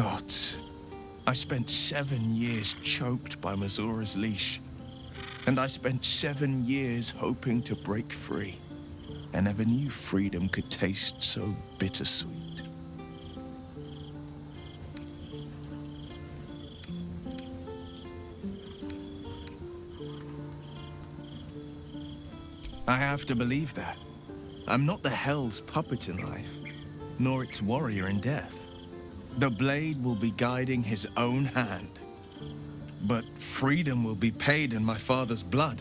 Gods, I spent 7 years choked by Mazora's leash. And I spent 7 years hoping to break free. I never knew freedom could taste so bittersweet. I have to believe that. I'm not the Hell's puppet in life, nor its warrior in death. The blade will be guiding his own hand. But freedom will be paid in my father's blood.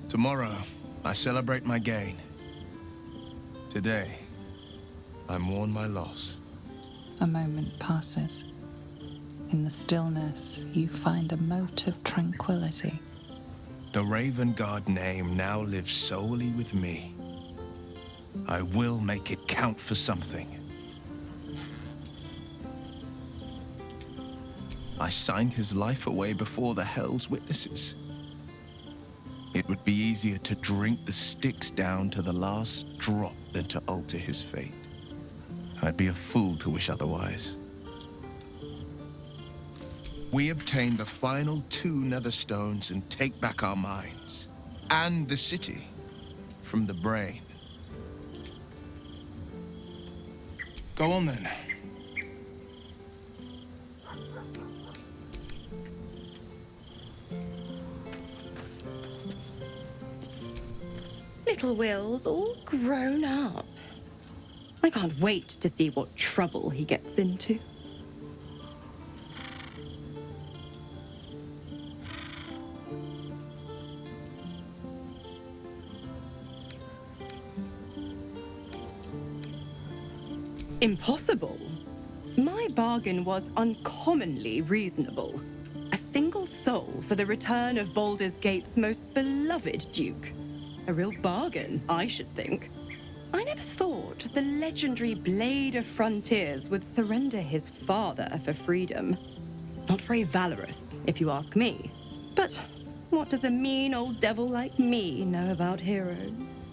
Tomorrow, I celebrate my gain. Today, I mourn my loss. A moment passes. In the stillness, you find a mote of tranquility. The Raven God name now lives solely with me. I will make it count for something. I signed his life away before the Hell's witnesses. It would be easier to drink the Styx down to the last drop than to alter his fate. I'd be a fool to wish otherwise. We obtain the final 2 Netherstones and take back our minds, and the city, from the brain. Go on then. Little Will's all grown up. I can't wait to see what trouble he gets into. Impossible. My bargain was uncommonly reasonable. A single soul for the return of Baldur's Gate's most beloved Duke. A real bargain, I should think. I never thought the legendary Blade of Frontiers would surrender his father for freedom. Not very valorous, if you ask me. But what does a mean old devil like me know about heroes?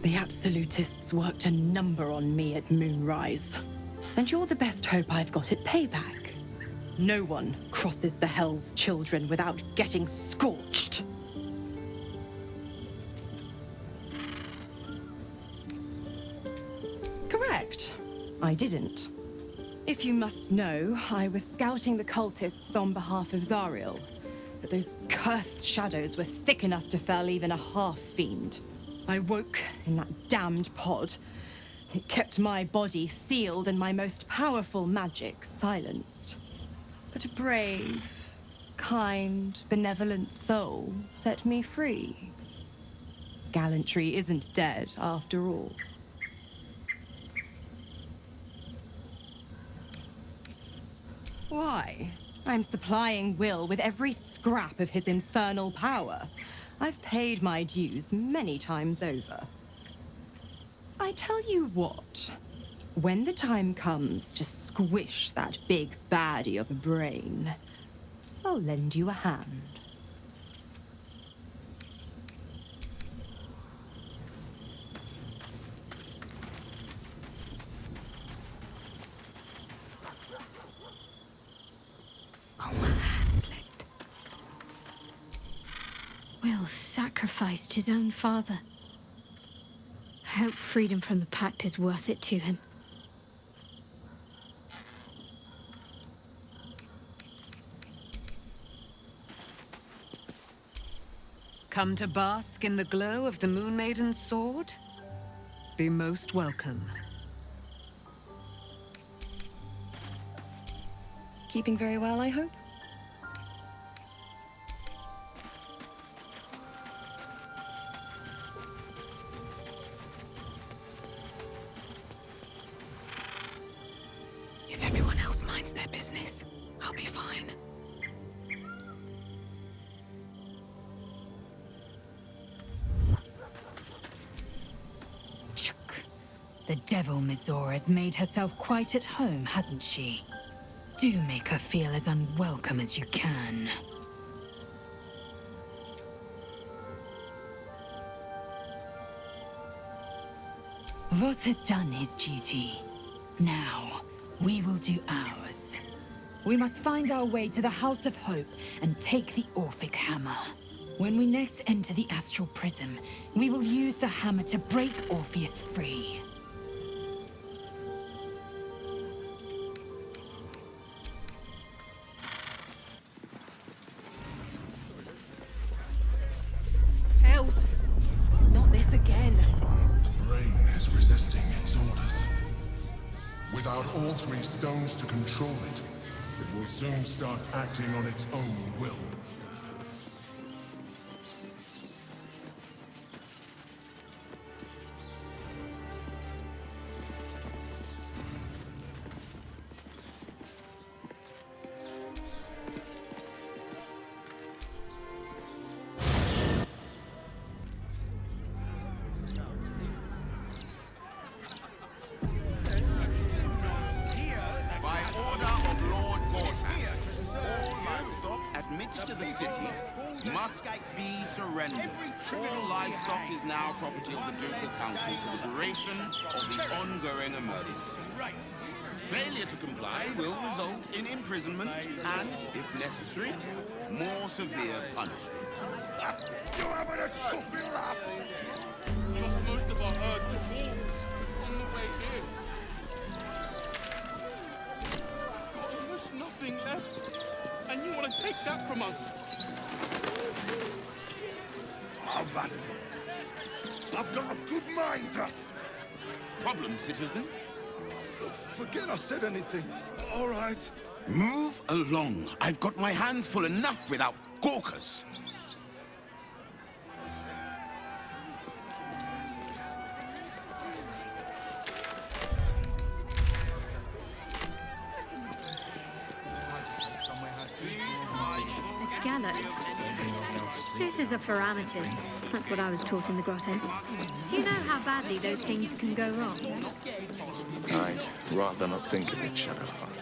The Absolutists worked a number on me at Moonrise. And you're the best hope I've got at payback. No one crosses the Hell's Children without getting scorched. Correct. I didn't. If you must know, I was scouting the cultists on behalf of Zariel. But those cursed shadows were thick enough to fell even a half-fiend. I woke in that damned pod. It kept my body sealed and my most powerful magic silenced. But a brave, kind, benevolent soul set me free. Gallantry isn't dead, after all. Why? I'm supplying Will with every scrap of his infernal power. I've paid my dues many times over. I tell you what. When the time comes to squish that big baddie of a brain, I'll lend you a hand. Oh, my hand slipped. Will sacrificed his own father. I hope freedom from the Pact is worth it to him. Come to bask in the glow of the Moon Maiden's sword? Be most welcome. Keeping very well, I hope? If everyone else minds their business, I'll be fine. The devil Mizora's made herself quite at home, hasn't she? Do make her feel as unwelcome as you can. Voss has done his duty. Now, we will do ours. We must find our way to the House of Hope and take the Orphic Hammer. When we next enter the Astral Prism, we will use the hammer to break Orpheus free. Hells! Not this again. The brain is resisting its orders. Without all three stones to control it, it will soon start acting on its own will. To the city must be surrendered. All livestock is now property of the Ducal Council for the duration of the ongoing emergency. Failure to comply will result in imprisonment and, if necessary, more severe punishment. You having a chuffing laugh? Lost most of our herd to wolves on the way here. We've got almost nothing left. And you want to take that from us? I've had enough. I've got a good mind to... Problem, citizen? Forget I said anything. All right. Move along. I've got my hands full enough without gawkers. Gallows. Nooses are for amateurs. That's what I was taught in the grotto. Do you know how badly those things can go wrong? I'd rather not think of it, Shadowheart.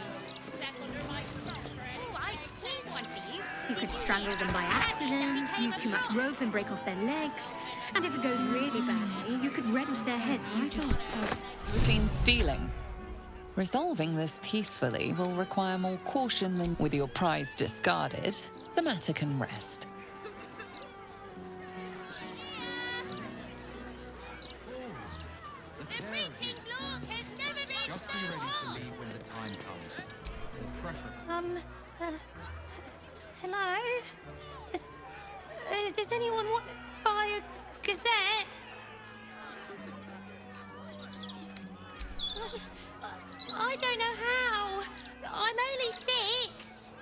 You could strangle them by accident, use too much rope and break off their legs. And if it goes really badly, you could wrench their heads right off. Seen stealing. Resolving this peacefully will require more caution than with your prize discarded. The matter can rest. The breaching Lord has never been Just be ready to leave when the time comes. Hello? Does anyone want to buy a gazette? I don't know how. I'm only 6.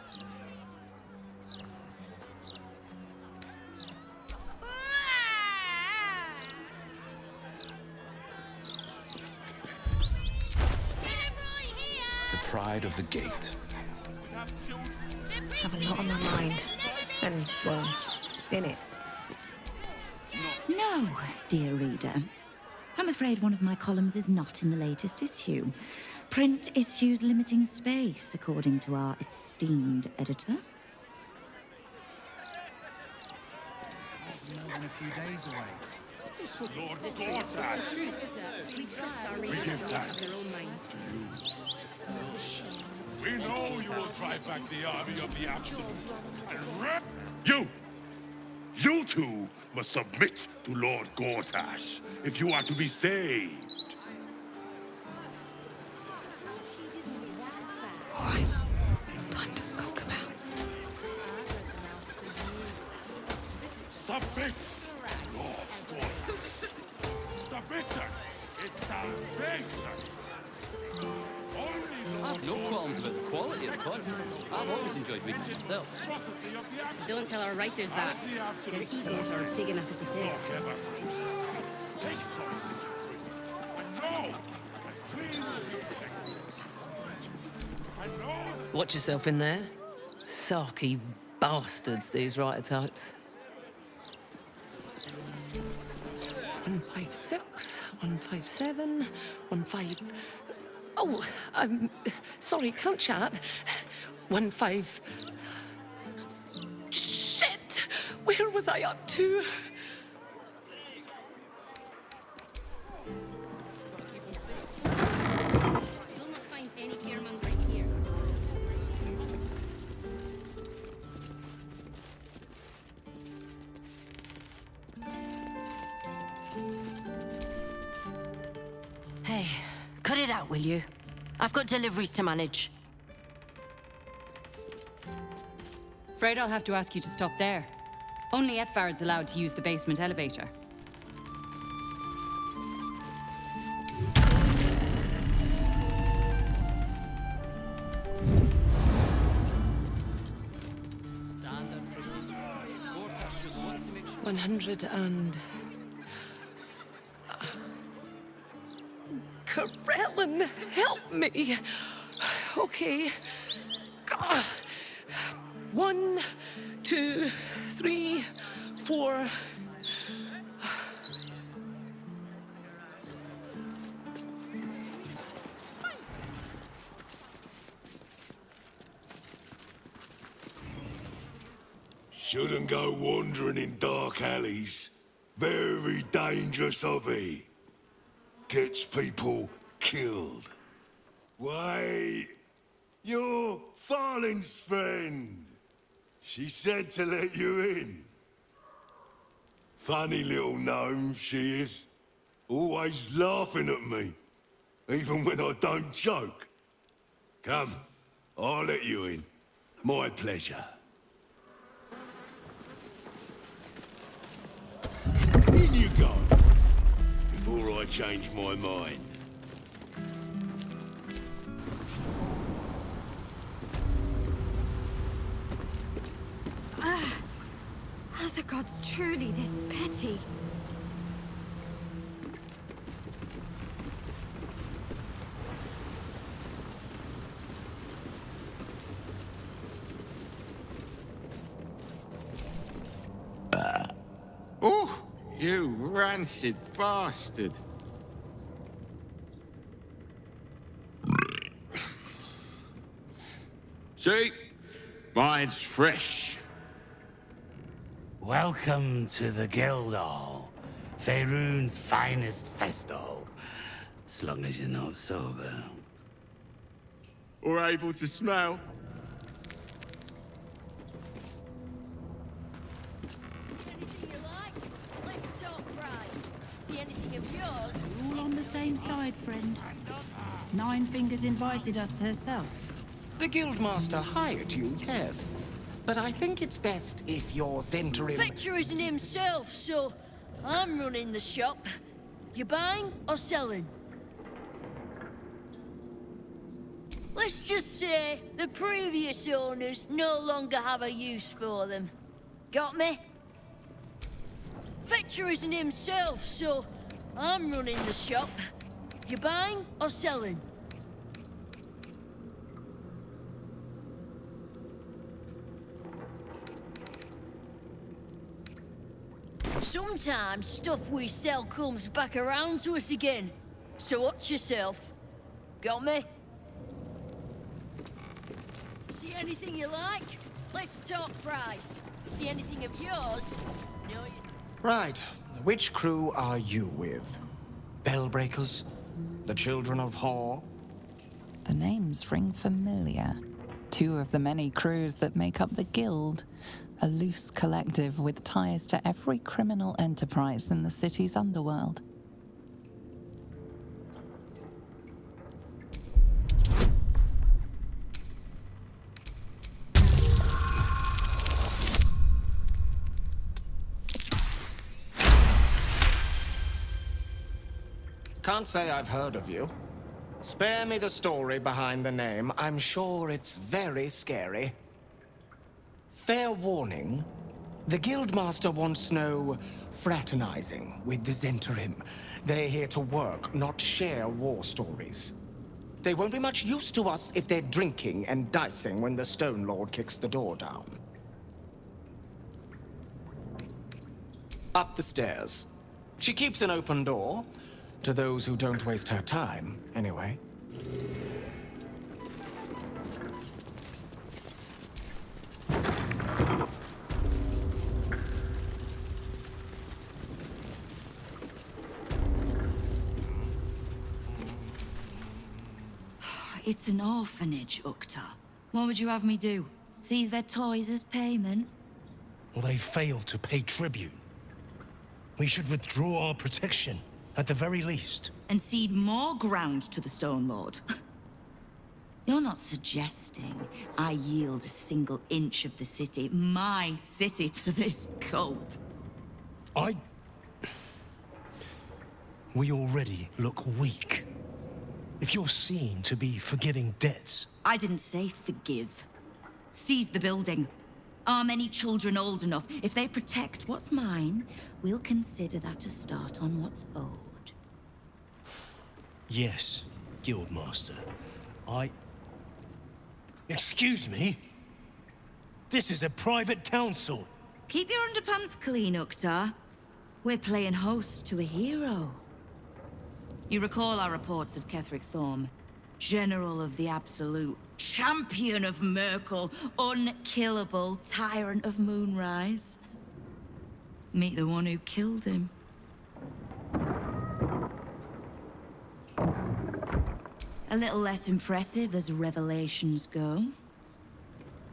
The pride of the gate. Have a lot on my mind. And, well, in it. No, dear reader. I'm afraid one of my columns is not in the latest issue. Print issues limiting space, according to our esteemed editor. More than a few days away. Lord Gortash. We trust our We readers give to make up thanks their own minds. We know you will drive back the army of the Absolute. And you! You two must submit to Lord Gortash if you are to be saved. All right. Time to skulk about. Submit, Lord Gortash. Submission is salvation. I've no qualms about the quality of the content. I've always enjoyed reading it myself. Don't tell our writers that. Their egos are big enough as it is. Watch yourself in there. Sarky bastards, these rat-a-tats. 156, 157, 15... Oh, sorry, can't chat. 15... Shit! Where was I up to? out, will you? I've got deliveries to manage. Afraid I'll have to ask you to stop there. Only Etfard's allowed to use the basement elevator. Standard procedure. Gortash just wants to make sure. 100 and... Corellin, help me! Okay. 1, 2, 3, 4... Shouldn't go wandering in dark alleys. Very dangerous hobby. Gets people killed. Wait, you're Farling's friend. She said to let you in. Funny little gnome she is. Always laughing at me, even when I don't joke. Come, I'll let you in. My pleasure. In you go, before I change my mind. Are the gods truly this petty? Oh, you rancid bastard. See? Mine's fresh. Welcome to the Guildhall, Faerun's finest festo. As long as you're not sober. Or able to smell. All on the same side, friend. Nine Fingers invited us herself. The Guildmaster hired you, yes. But I think it's best if you're Zentrim... Victor isn't himself, so I'm running the shop. You buying or selling? Let's just say the previous owners no longer have a use for them. Got me? Victor isn't himself, so I'm running the shop. You buying or selling? Sometimes stuff we sell comes back around to us again. So watch yourself. Got me? See anything you like? Let's talk price. See anything of yours? No, you... Right. Which crew are you with? Bellbreakers? The Children of Hor? The names ring familiar. Two of the many crews that make up the Guild. A loose collective with ties to every criminal enterprise in the city's underworld. Can't say I've heard of you. Spare me the story behind the name. I'm sure it's very scary. Fair warning, the Guildmaster wants no fraternizing with the Zentrim. They're here to work, not share war stories. They won't be much use to us if they're drinking and dicing when the Stone Lord kicks the door down. Up the stairs. She keeps an open door, to those who don't waste her time, anyway. It's an orphanage, Ukta. What would you have me do? Seize their toys as payment? Well, they failed to pay tribute. We should withdraw our protection at the very least. And cede more ground to the Stone Lord. You're not suggesting I yield a single inch of the city, my city, to this cult. We already look weak. If you're seen to be forgiving debts... I didn't say forgive. Seize the building. Arm any children old enough. If they protect what's mine, we'll consider that a start on what's owed. Yes, Guildmaster. Excuse me? This is a private council. Keep your underpants clean, Uktar. We're playing host to a hero. You recall our reports of Ketheric Thorm, General of the Absolute, Champion of Merkel, unkillable Tyrant of Moonrise. Meet the one who killed him. A little less impressive as revelations go.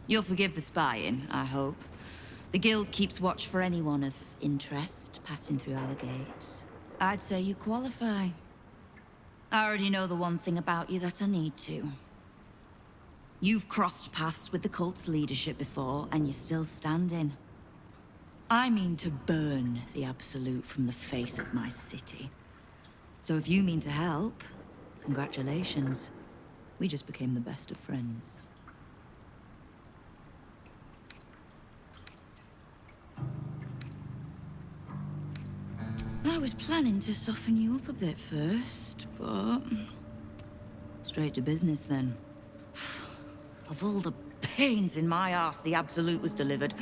You'll forgive the spying, I hope. The Guild keeps watch for anyone of interest passing through our gates. I'd say you qualify. I already know the one thing about you that I need to. You've crossed paths with the cult's leadership before, and you're still standing. I mean to burn the Absolute from the face of my city. So if you mean to help, congratulations. We just became the best of friends. I was planning to soften you up a bit first, but... straight to business then. Of all the pains in my arse the Absolute was delivered,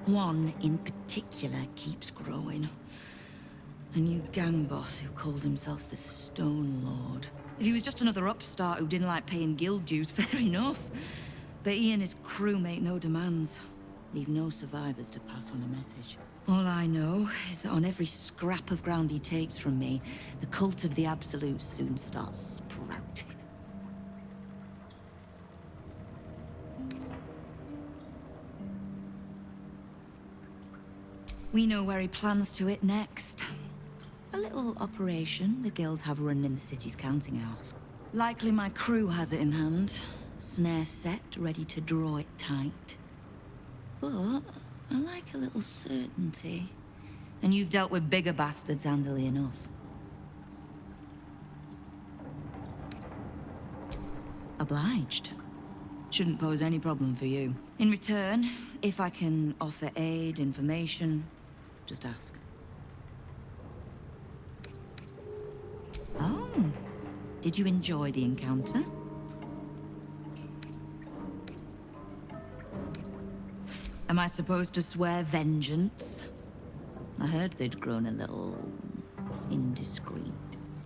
one in particular keeps growing. A new gang boss who calls himself the Stone Lord. If he was just another upstart who didn't like paying guild dues, fair enough. But he and his crew make no demands. Leave no survivors to pass on a message. All I know is that on every scrap of ground he takes from me, the cult of the Absolute soon starts sprouting. We know where he plans to hit next. A little operation the Guild have run in the city's counting house. Likely my crew has it in hand. Snare set, ready to draw it tight. But I like a little certainty. And you've dealt with bigger bastards handily enough. Obliged. Shouldn't pose any problem for you. In return, if I can offer aid, information, just ask. Oh, did you enjoy the encounter? Am I supposed to swear vengeance? I heard they'd grown a little... indiscreet.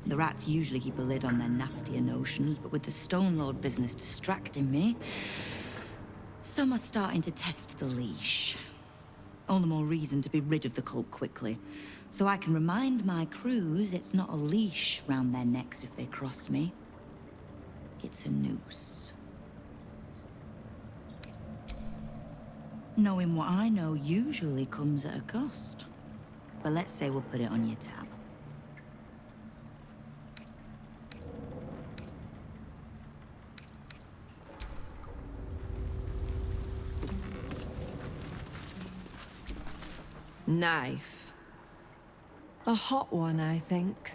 The rats usually keep a lid on their nastier notions, but with the Stone Lord business distracting me, some are starting to test the leash. All the more reason to be rid of the cult quickly, so I can remind my crews it's not a leash round their necks if they cross me. It's a noose. Knowing what I know usually comes at a cost. But let's say we'll put it on your tab. Knife. A hot one, I think.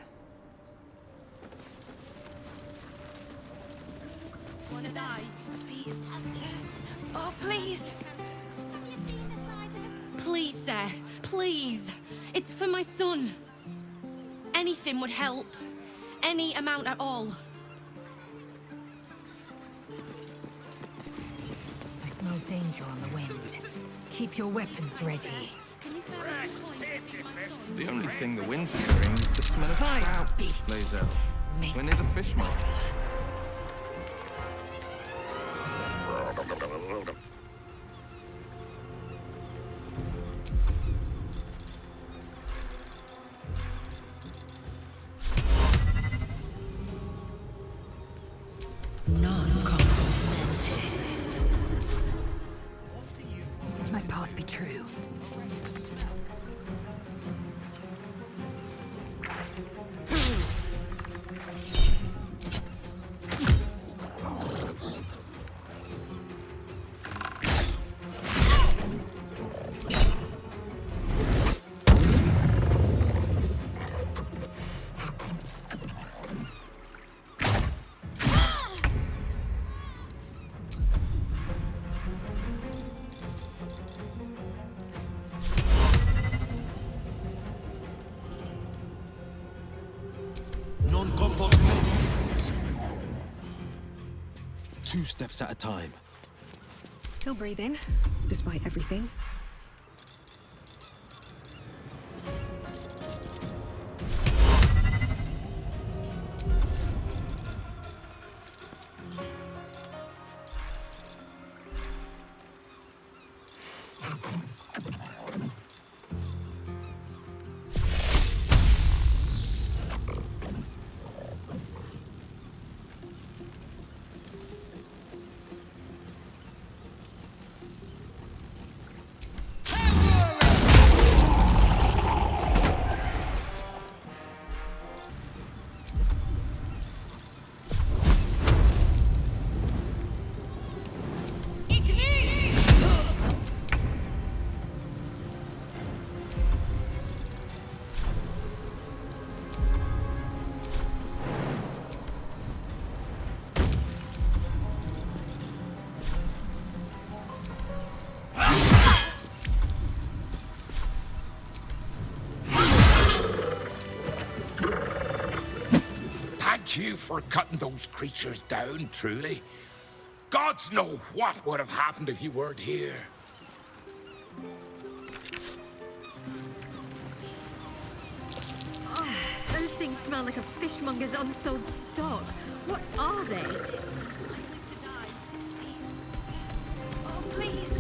Want to die? Please. Oh, please. Please, sir. Please. It's for my son. Anything would help. Any amount at all. I smell danger on the wind. Keep your weapons ready. The only thing the wind's carrying is the smell of trout lays out. We're near the fish market. My path be true. 2 steps at a time. Still breathing, despite everything. Thank you for cutting those creatures down, truly. Gods know what would have happened if you weren't here. Oh, those things smell like a fishmonger's unsold stock. What are they? Oh, please.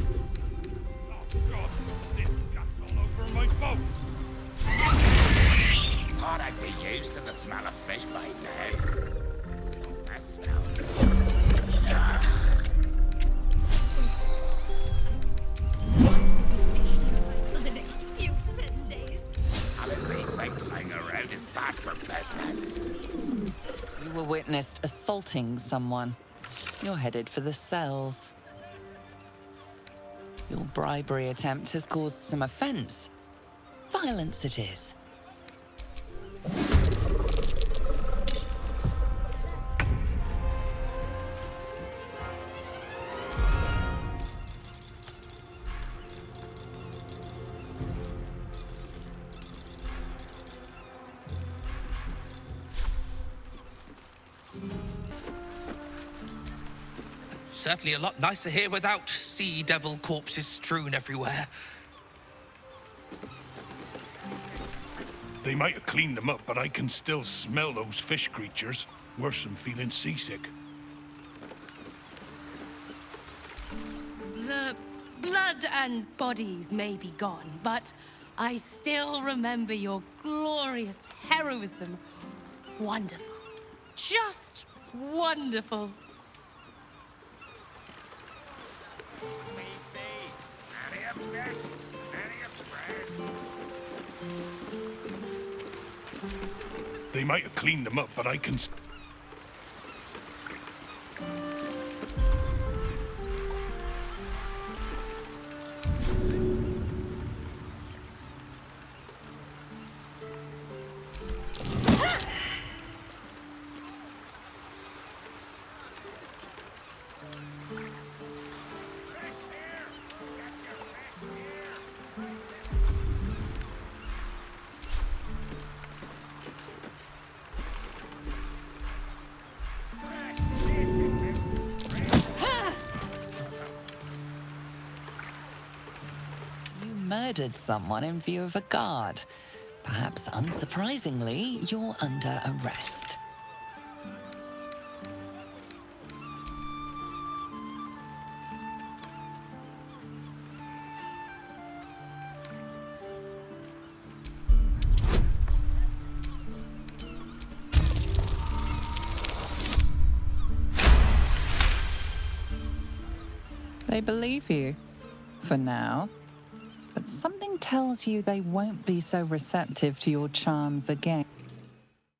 God, this gas all over my boat. Thought I'd be used to the smell of fish by now. I smell it. For the next few 10 days. Having these things lying around is bad for business. You were witnessed assaulting someone. You're headed for the cells. Your bribery attempt has caused some offense. Violence it is. Certainly a lot nicer here without sea devil corpses strewn everywhere. They might have cleaned them up, but I can still smell those fish creatures. Worse than feeling seasick. The blood and bodies may be gone, but I still remember your glorious heroism. Wonderful. Just wonderful. They might have cleaned them up, but I can... Murdered someone in view of a guard. Perhaps unsurprisingly, you're under arrest. They believe you, for now. But something tells you they won't be so receptive to your charms again.